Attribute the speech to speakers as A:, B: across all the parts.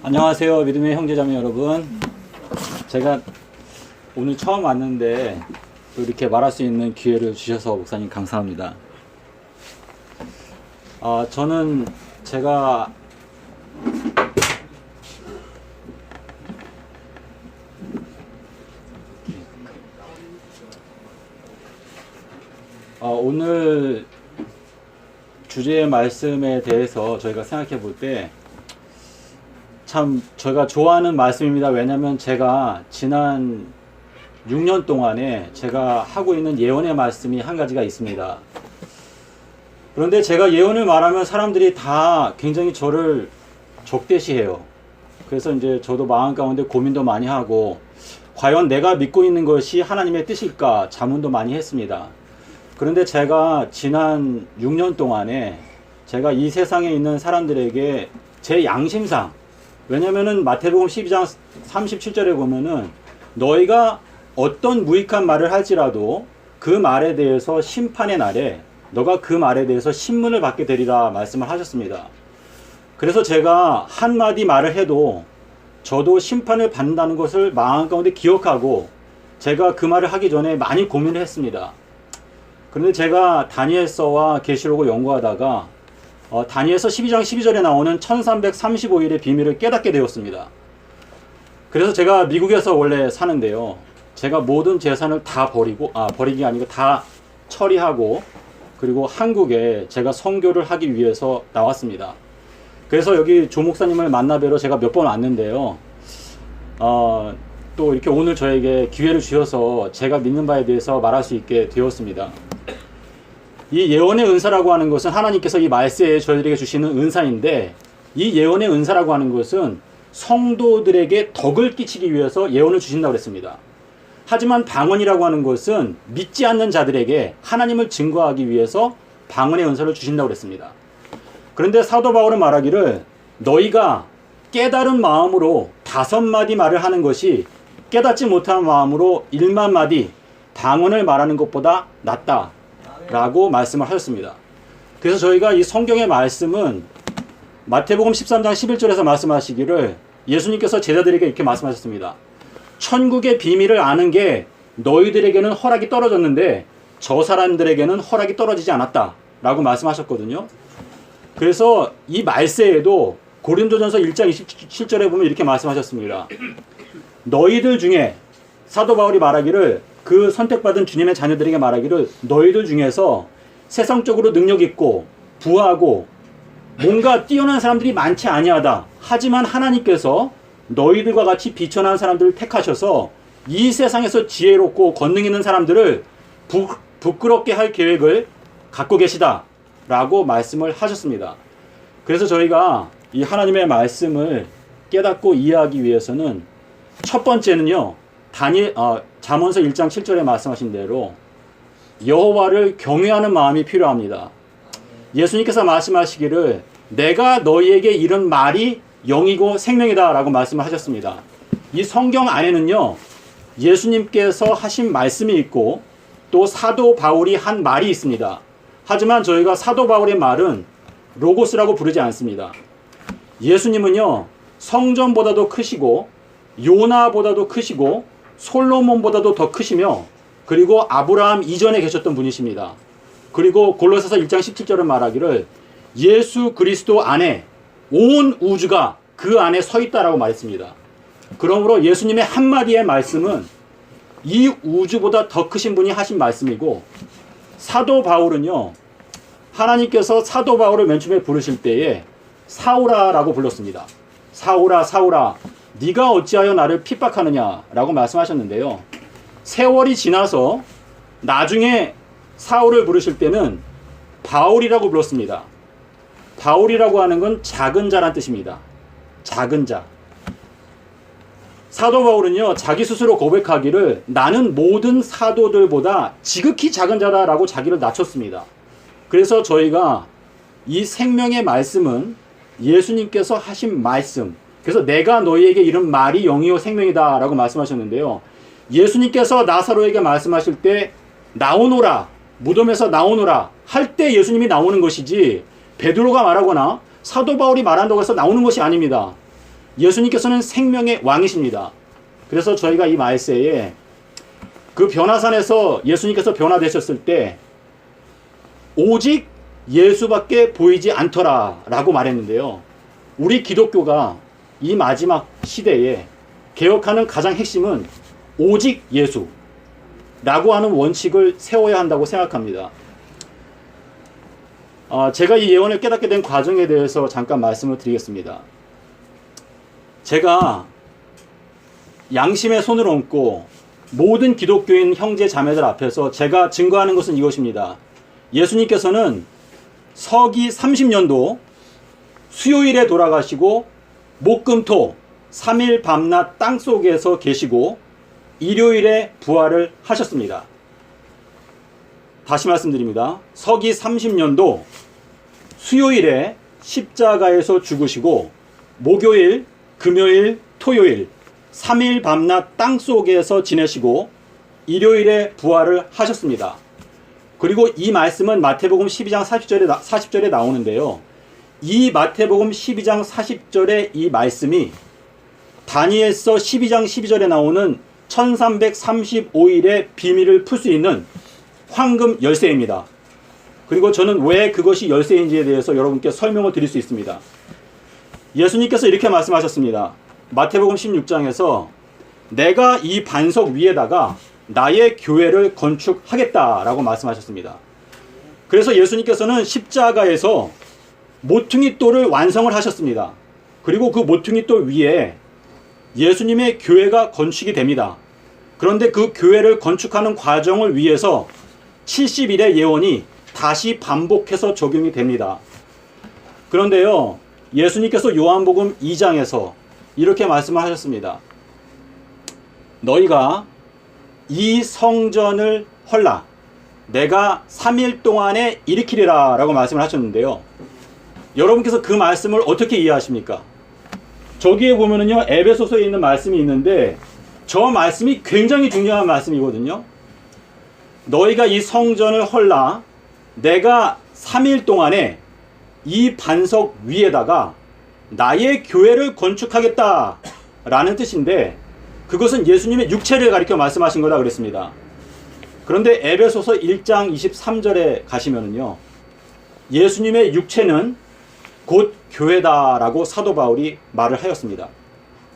A: 안녕하세요, 믿음의 형제자매 여러분. 제가 오늘 처음 왔는데 또 이렇게 말할 수 있는 기회를 주셔서 목사님 감사합니다. 저는 제가 오늘 주제의 말씀에 대해서 저희가 생각해 볼 때 참 저희가 좋아하는 말씀입니다. 왜냐하면 제가 지난 6년 동안에 제가 하고 있는 예언의 말씀이 한 가지가 있습니다. 그런데 제가 예언을 말하면 사람들이 다 굉장히 저를 적대시해요. 그래서 이제 저도 마음 가운데 고민도 많이 하고 과연 내가 믿고 있는 것이 하나님의 뜻일까 자문도 많이 했습니다. 그런데 제가 지난 6년 동안에 제가 이 세상에 있는 사람들에게 제 양심상, 왜냐면은 마태복음 12장 37절에 보면은 너희가 어떤 무익한 말을 할지라도 그 말에 대해서 심판의 날에 너가 그 말에 대해서 신문을 받게 되리라 말씀을 하셨습니다. 그래서 제가 한마디 말을 해도 저도 심판을 받는다는 것을 마음 가운데 기억하고 제가 그 말을 하기 전에 많이 고민을 했습니다. 그런데 제가 다니엘서와 계시록을 연구하다가 다니엘서 12장 12절에 나오는 1335일의 비밀을 깨닫게 되었습니다. 그래서 제가 미국에서 원래 사는데요. 제가 모든 재산을 다 버리기 아니고 다 처리하고 그리고 한국에 제가 선교를 하기 위해서 나왔습니다. 그래서 여기 조 목사님을 만나 뵈러 제가 몇 번 왔는데요. 또 이렇게 오늘 저에게 기회를 주셔서 제가 믿는 바에 대해서 말할 수 있게 되었습니다. 이 예언의 은사라고 하는 것은 하나님께서 이 말세에 저희들에게 주시는 은사인데, 이 예언의 은사라고 하는 것은 성도들에게 덕을 끼치기 위해서 예언을 주신다고 그랬습니다. 하지만 방언이라고 하는 것은 믿지 않는 자들에게 하나님을 증거하기 위해서 방언의 은사를 주신다고 그랬습니다. 그런데 사도 바울은 말하기를 너희가 깨달은 마음으로 5마디 말을 하는 것이 깨닫지 못한 마음으로 1만 마디 방언을 말하는 것보다 낫다 라고 말씀을 하셨습니다. 그래서 저희가 이 성경의 말씀은 마태복음 13장 11절에서 말씀하시기를 예수님께서 제자들에게 이렇게 말씀하셨습니다. 천국의 비밀을 아는 게 너희들에게는 허락이 떨어졌는데 저 사람들에게는 허락이 떨어지지 않았다 라고 말씀하셨거든요. 그래서 이 말세에도 고린도전서 1장 27절에 보면 이렇게 말씀하셨습니다. 너희들 중에, 사도 바울이 말하기를 그 선택받은 주님의 자녀들에게 말하기를 너희들 중에서 세상적으로 능력 있고 부하고 뭔가 뛰어난 사람들이 많지 아니하다. 하지만 하나님께서 너희들과 같이 비천한 사람들을 택하셔서 이 세상에서 지혜롭고 권능 있는 사람들을 부끄럽게 할 계획을 갖고 계시다 라고 말씀을 하셨습니다. 그래서 저희가 이 하나님의 말씀을 깨닫고 이해하기 위해서는 첫 번째는요, 잠언서 1장 7절에 말씀하신 대로 여호와를 경외하는 마음이 필요합니다. 예수님께서 말씀하시기를 내가 너희에게 이른 말이 영이고 생명이다 라고 말씀을 하셨습니다. 이 성경 안에는요, 예수님께서 하신 말씀이 있고 또 사도 바울이 한 말이 있습니다. 하지만 저희가 사도 바울의 말은 로고스라고 부르지 않습니다. 예수님은요, 성전보다도 크시고 요나보다도 크시고 솔로몬보다도 더 크시며 그리고 아브라함 이전에 계셨던 분이십니다. 그리고 골로새서 1장 17절은 말하기를 예수 그리스도 안에 온 우주가 그 안에 서 있다라고 말했습니다. 그러므로 예수님의 한마디의 말씀은 이 우주보다 더 크신 분이 하신 말씀이고, 사도 바울은요, 하나님께서 사도 바울을 맨 처음에 부르실 때에 사울아라고 불렀습니다. 사울아 사울아 네가 어찌하여 나를 핍박하느냐 라고 말씀하셨는데요. 세월이 지나서 나중에 사울을 부르실 때는 바울이라고 불렀습니다. 바울이라고 하는 건 작은 자란 뜻입니다. 작은 자. 사도 바울은요, 자기 스스로 고백하기를 나는 모든 사도들보다 지극히 작은 자다라고 자기를 낮췄습니다. 그래서 저희가 이 생명의 말씀은 예수님께서 하신 말씀, 그래서 내가 너희에게 이른 말이 영이요 생명이다 라고 말씀하셨는데요. 예수님께서 나사로에게 말씀하실 때 나오노라, 무덤에서 나오노라 할 때 예수님이 나오는 것이지 베드로가 말하거나 사도 바울이 말한다고 해서 나오는 것이 아닙니다. 예수님께서는 생명의 왕이십니다. 그래서 저희가 이 말세에 그 변화산에서 예수님께서 변화되셨을 때 오직 예수밖에 보이지 않더라 라고 말했는데요. 우리 기독교가 이 마지막 시대에 개혁하는 가장 핵심은 오직 예수라고 하는 원칙을 세워야 한다고 생각합니다. 제가 이 예언을 깨닫게 된 과정에 대해서 잠깐 말씀을 드리겠습니다. 제가 양심의 손을 얹고 모든 기독교인 형제 자매들 앞에서 제가 증거하는 것은 이것입니다. 예수님께서는 서기 30년도 수요일에 돌아가시고 목금토 3일 밤낮 땅속에서 계시고 일요일에 부활을 하셨습니다. 다시 말씀드립니다. 서기 30년도 수요일에 십자가에서 죽으시고 목요일, 금요일, 토요일 3일 밤낮 땅속에서 지내시고 일요일에 부활을 하셨습니다. 그리고 이 말씀은 마태복음 12장 40절에 나오는데요. 이 마태복음 12장 40절의 이 말씀이 다니엘서 12장 12절에 나오는 1335일의 비밀을 풀 수 있는 황금 열쇠입니다. 그리고 저는 왜 그것이 열쇠인지에 대해서 여러분께 설명을 드릴 수 있습니다. 예수님께서 이렇게 말씀하셨습니다. 마태복음 16장에서 내가 이 반석 위에다가 나의 교회를 건축하겠다라고 말씀하셨습니다. 그래서 예수님께서는 십자가에서 모퉁이 돌을 완성을 하셨습니다. 그리고 그 모퉁이 돌 위에 예수님의 교회가 건축이 됩니다. 그런데 그 교회를 건축하는 과정을 위해서 70일의 예언이 다시 반복해서 적용이 됩니다. 그런데요, 예수님께서 요한복음 2장에서 이렇게 말씀을 하셨습니다. 너희가 이 성전을 헐라 내가 3일 동안에 일으키리라 라고 말씀을 하셨는데요. 여러분께서 그 말씀을 어떻게 이해하십니까? 저기에 보면은요, 에베소서에 있는 말씀이 있는데 저 말씀이 굉장히 중요한 말씀이거든요. 너희가 이 성전을 헐라 내가 3일 동안에 이 반석 위에다가 나의 교회를 건축하겠다 라는 뜻인데 그것은 예수님의 육체를 가리켜 말씀하신 거다 그랬습니다. 그런데 에베소서 1장 23절에 가시면은요, 예수님의 육체는 곧 교회다라고 사도 바울이 말을 하였습니다.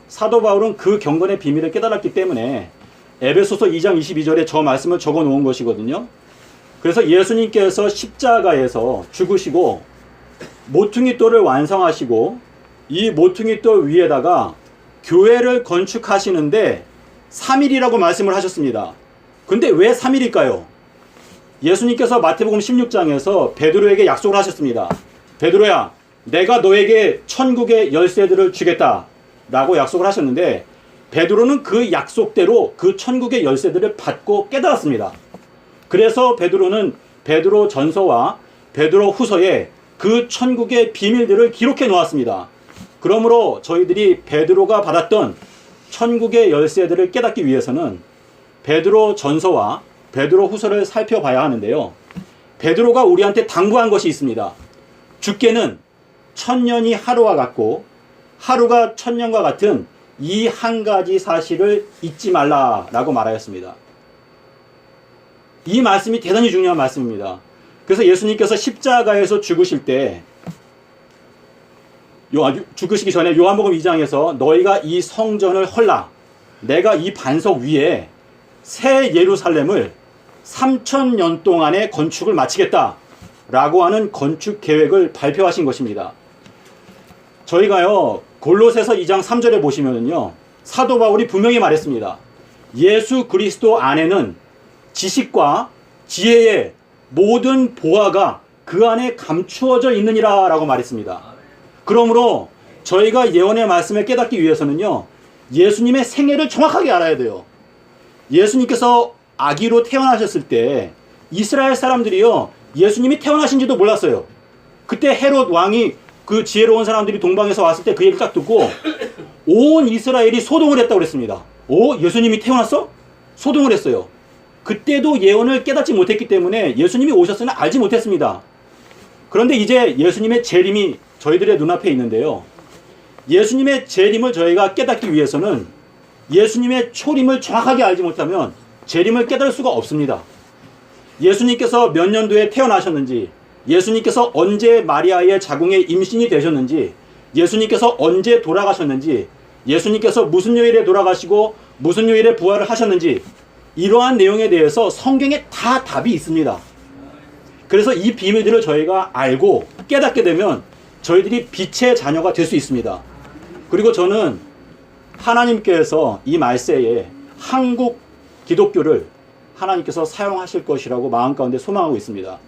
A: 사도 바울은 그 경건의 비밀을 깨달았기 때문에 에베소서 2장 22절에 저 말씀을 적어 놓은 것이거든요. 그래서 예수님께서 십자가에서 죽으시고 모퉁이 돌을 완성하시고 이 모퉁이 돌 위에다가 교회를 건축하시는데 3일이라고 말씀을 하셨습니다. 근데 왜 3일일까요? 예수님께서 마태복음 16장에서 베드로에게 약속을 하셨습니다. 베드로야, 내가 너에게 천국의 열쇠들을 주겠다 라고 약속을 하셨는데 베드로는 그 약속대로 그 천국의 열쇠들을 받고 깨달았습니다. 그래서 베드로는 베드로 전서와 베드로 후서에 그 천국의 비밀들을 기록해 놓았습니다. 그러므로 저희들이 베드로가 받았던 천국의 열쇠들을 깨닫기 위해서는 베드로 전서와 베드로 후서를 살펴봐야 하는데요. 베드로가 우리한테 당부한 것이 있습니다. 주께는 천년이 하루와 같고 하루가 천년과 같은 이 한 가지 사실을 잊지 말라라고 말하였습니다. 이 말씀이 대단히 중요한 말씀입니다. 그래서 예수님께서 십자가에서 죽으실 때 죽으시기 전에 요한복음 2장에서 너희가 이 성전을 헐라 내가 이 반석 위에 새 예루살렘을 3000년 동안의 건축을 마치겠다 라고 하는 건축 계획을 발표하신 것입니다. 저희가요 골로새서 2장 3절에 보시면은요, 사도 바울이 분명히 말했습니다. 예수 그리스도 안에는 지식과 지혜의 모든 보화가 그 안에 감추어져 있느니라 라고 말했습니다. 그러므로 저희가 예언의 말씀을 깨닫기 위해서는요, 예수님의 생애를 정확하게 알아야 돼요. 예수님께서 아기로 태어나셨을 때 이스라엘 사람들이요, 예수님이 태어나신지도 몰랐어요. 그때 헤롯 왕이 그 지혜로운 사람들이 동방에서 왔을 때 그 얘기를 딱 듣고 온 이스라엘이 소동을 했다고 그랬습니다. 예수님이 태어났어? 소동을 했어요. 그때도 예언을 깨닫지 못했기 때문에 예수님이 오셨으나 알지 못했습니다. 그런데 이제 예수님의 재림이 저희들의 눈앞에 있는데요. 예수님의 재림을 저희가 깨닫기 위해서는 예수님의 초림을 정확하게 알지 못하면 재림을 깨달을 수가 없습니다. 예수님께서 몇 년도에 태어나셨는지, 예수님께서 언제 마리아의 자궁에 임신이 되셨는지, 예수님께서 언제 돌아가셨는지, 예수님께서 무슨 요일에 돌아가시고 무슨 요일에 부활을 하셨는지, 이러한 내용에 대해서 성경에 다 답이 있습니다. 그래서 이 비밀들을 저희가 알고 깨닫게 되면 저희들이 빛의 자녀가 될 수 있습니다. 그리고 저는 하나님께서 이 말세에 한국 기독교를 하나님께서 사용하실 것이라고 마음 가운데 소망하고 있습니다.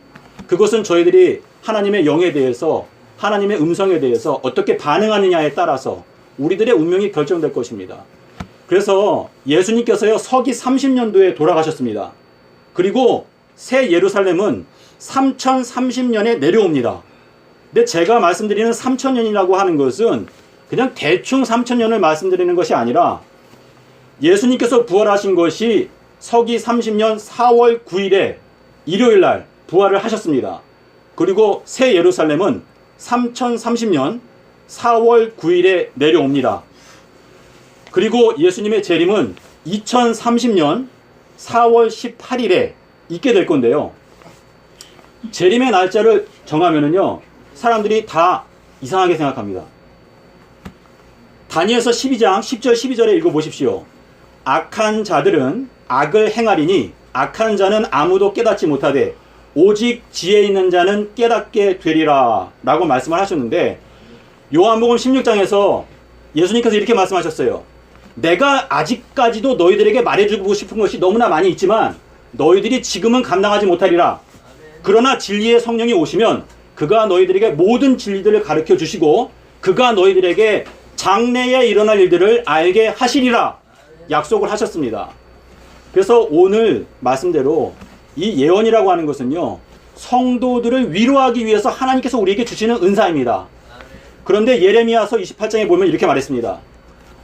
A: 그것은 저희들이 하나님의 영에 대해서, 하나님의 음성에 대해서 어떻게 반응하느냐에 따라서 우리들의 운명이 결정될 것입니다. 그래서 예수님께서요, 서기 30년도에 돌아가셨습니다. 그리고 새 예루살렘은 3030년에 내려옵니다. 근데 제가 말씀드리는 3000년이라고 하는 것은 그냥 대충 3000년을 말씀드리는 것이 아니라 예수님께서 부활하신 것이 서기 30년 4월 9일에 일요일 날 부활을 하셨습니다. 그리고 새 예루살렘은 3030년 4월 9일에 내려옵니다. 그리고 예수님의 재림은 2030년 4월 18일에 있게 될 건데요. 재림의 날짜를 정하면은요, 사람들이 다 이상하게 생각합니다. 다니엘서 12장 10절 12절에 읽어보십시오. 악한 자들은 악을 행하리니 악한 자는 아무도 깨닫지 못하되 오직 지혜 있는 자는 깨닫게 되리라 라고 말씀을 하셨는데, 요한복음 16장에서 예수님께서 이렇게 말씀하셨어요. 내가 아직까지도 너희들에게 말해주고 싶은 것이 너무나 많이 있지만 너희들이 지금은 감당하지 못하리라. 그러나 진리의 성령이 오시면 그가 너희들에게 모든 진리들을 가르쳐 주시고 그가 너희들에게 장래에 일어날 일들을 알게 하시리라 약속을 하셨습니다. 그래서 오늘 말씀대로 이 예언이라고 하는 것은요, 성도들을 위로하기 위해서 하나님께서 우리에게 주시는 은사입니다. 그런데 예레미야서 28장에 보면 이렇게 말했습니다.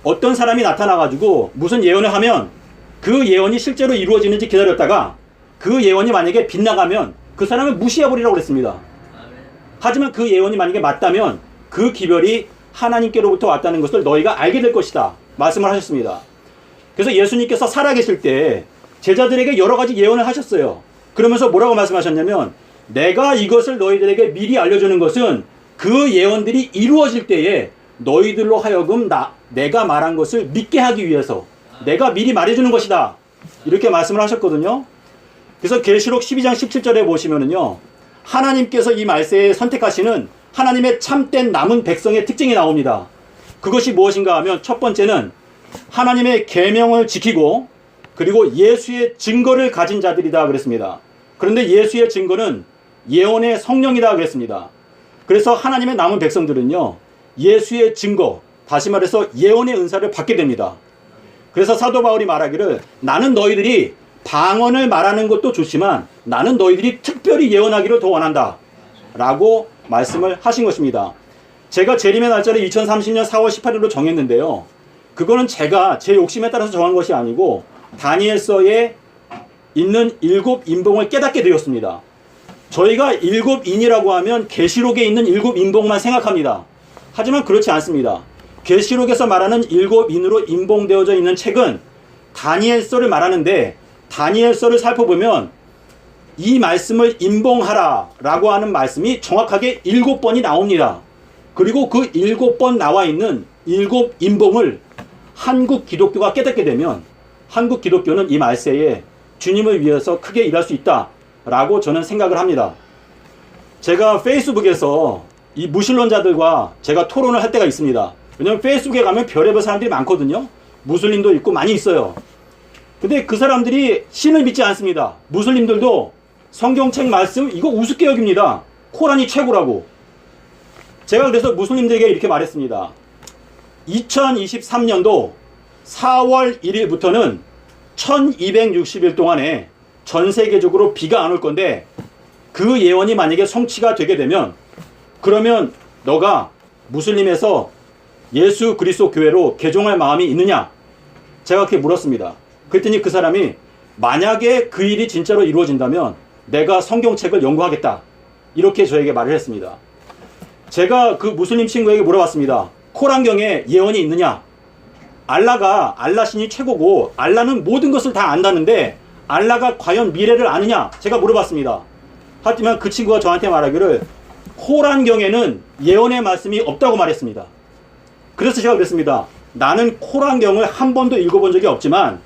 A: 어떤 사람이 나타나가지고 무슨 예언을 하면 그 예언이 실제로 이루어지는지 기다렸다가 그 예언이 만약에 빗나가면 그 사람을 무시해버리라고 그랬습니다. 하지만 그 예언이 만약에 맞다면 그 기별이 하나님께로부터 왔다는 것을 너희가 알게 될 것이다 말씀을 하셨습니다. 그래서 예수님께서 살아계실 때 제자들에게 여러 가지 예언을 하셨어요. 그러면서 뭐라고 말씀하셨냐면, 내가 이것을 너희들에게 미리 알려주는 것은 그 예언들이 이루어질 때에 너희들로 하여금 내가 말한 것을 믿게 하기 위해서 내가 미리 말해주는 것이다 이렇게 말씀을 하셨거든요. 그래서 계시록 12장 17절에 보시면은요, 하나님께서 이 말세에 선택하시는 하나님의 참된 남은 백성의 특징이 나옵니다. 그것이 무엇인가 하면 첫 번째는 하나님의 계명을 지키고 그리고 예수의 증거를 가진 자들이다 그랬습니다. 그런데 예수의 증거는 예언의 성령이다 그랬습니다. 그래서 하나님의 남은 백성들은요, 예수의 증거, 다시 말해서 예언의 은사를 받게 됩니다. 그래서 사도 바울이 말하기를, 나는 너희들이 방언을 말하는 것도 좋지만 나는 너희들이 특별히 예언하기를 더 원한다 라고 말씀을 하신 것입니다. 제가 재림의 날짜를 2030년 4월 18일로 정했는데요, 그거는 제가 제 욕심에 따라서 정한 것이 아니고 다니엘서에 있는 7인봉을 깨닫게 되었습니다. 저희가 7인이라고 하면 계시록에 있는 7인봉만 생각합니다. 하지만 그렇지 않습니다. 계시록에서 말하는 7인으로 인봉되어져 있는 책은 다니엘서를 말하는데, 다니엘서를 살펴보면 이 말씀을 인봉하라 라고 하는 말씀이 정확하게 7번이 나옵니다. 그리고 그 7번 나와 있는 7인봉을 한국 기독교가 깨닫게 되면 한국 기독교는 이 말세에 주님을 위해서 크게 일할 수 있다 라고 저는 생각을 합니다. 제가 페이스북에서 이 무신론자들과 제가 토론을 할 때가 있습니다. 왜냐면 페이스북에 가면 별의별 사람들이 많거든요. 무슬림도 있고 많이 있어요. 근데 그 사람들이 신을 믿지 않습니다. 무슬림들도 성경책 말씀 이거 우습게 여깁니다. 코란이 최고라고. 제가 그래서 무슬림들에게 이렇게 말했습니다. 2023년도 4월 1일부터는 1260일 동안에 전 세계적으로 비가 안 올 건데, 그 예언이 만약에 성취가 되게 되면 그러면 너가 무슬림에서 예수 그리스도 교회로 개종할 마음이 있느냐? 제가 그렇게 물었습니다. 그랬더니 그 사람이 만약에 그 일이 진짜로 이루어진다면 내가 성경책을 연구하겠다 이렇게 저에게 말을 했습니다. 제가 그 무슬림 친구에게 물어봤습니다. 코란경에 예언이 있느냐? 알라신이 최고고 알라는 모든 것을 다 안다는데 알라가 과연 미래를 아느냐? 제가 물어봤습니다. 하지만 그 친구가 저한테 말하기를 코란경에는 예언의 말씀이 없다고 말했습니다. 그래서 제가 그랬습니다. 나는 코란경을 한 번도 읽어본 적이 없지만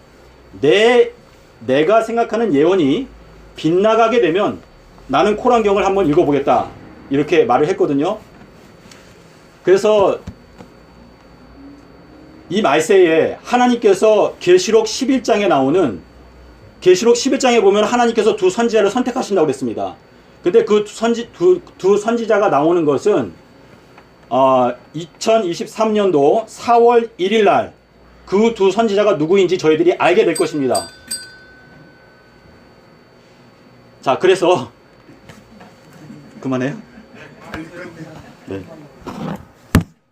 A: 내가 생각하는 예언이 빗나가게 되면 나는 코란경을 한번 읽어보겠다. 이렇게 말을 했거든요. 그래서 이 말세에 하나님께서 계시록 11장에 나오는 계시록 11장에 보면 하나님께서 두 선지자를 선택하신다고 그랬습니다. 근데 그 두 선지자가 나오는 것은 2023년도 4월 1일 날 그 두 선지자가 누구인지 저희들이 알게 될 것입니다. 자, 그래서 그만해요? 네.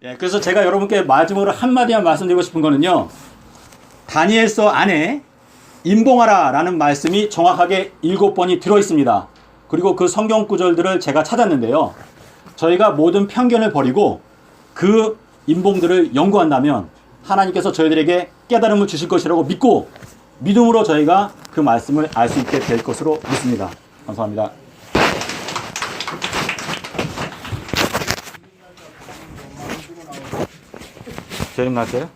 A: 예, 그래서 제가 여러분께 마지막으로 한마디만 말씀드리고 싶은 거는요. 다니엘서 안에 임봉하라 라는 말씀이 정확하게 7번이 들어있습니다. 그리고 그 성경 구절들을 제가 찾았는데요. 저희가 모든 편견을 버리고 그 임봉들을 연구한다면 하나님께서 저희들에게 깨달음을 주실 것이라고 믿고 믿음으로 저희가 그 말씀을 알 수 있게 될 것으로 믿습니다. 감사합니다. 재림 날짜요?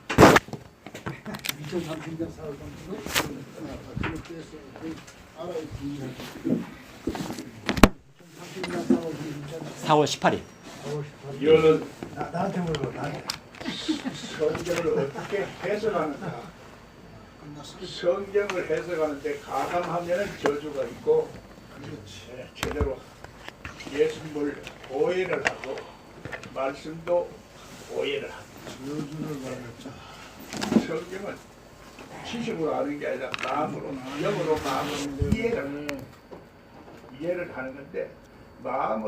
A: 4월 18일.
B: 이거는 나한테 물어봐. 성경을 어떻게 해석하는가? 성경을 해석하는데 가감하면 저주가 있고 제대로 예수님을 오해를 하고 말씀도 오해를 하고 성경은 지식으로 아는 게 아니라 마음으로 영으로 마음으로 이해를 하는 건데 마음으로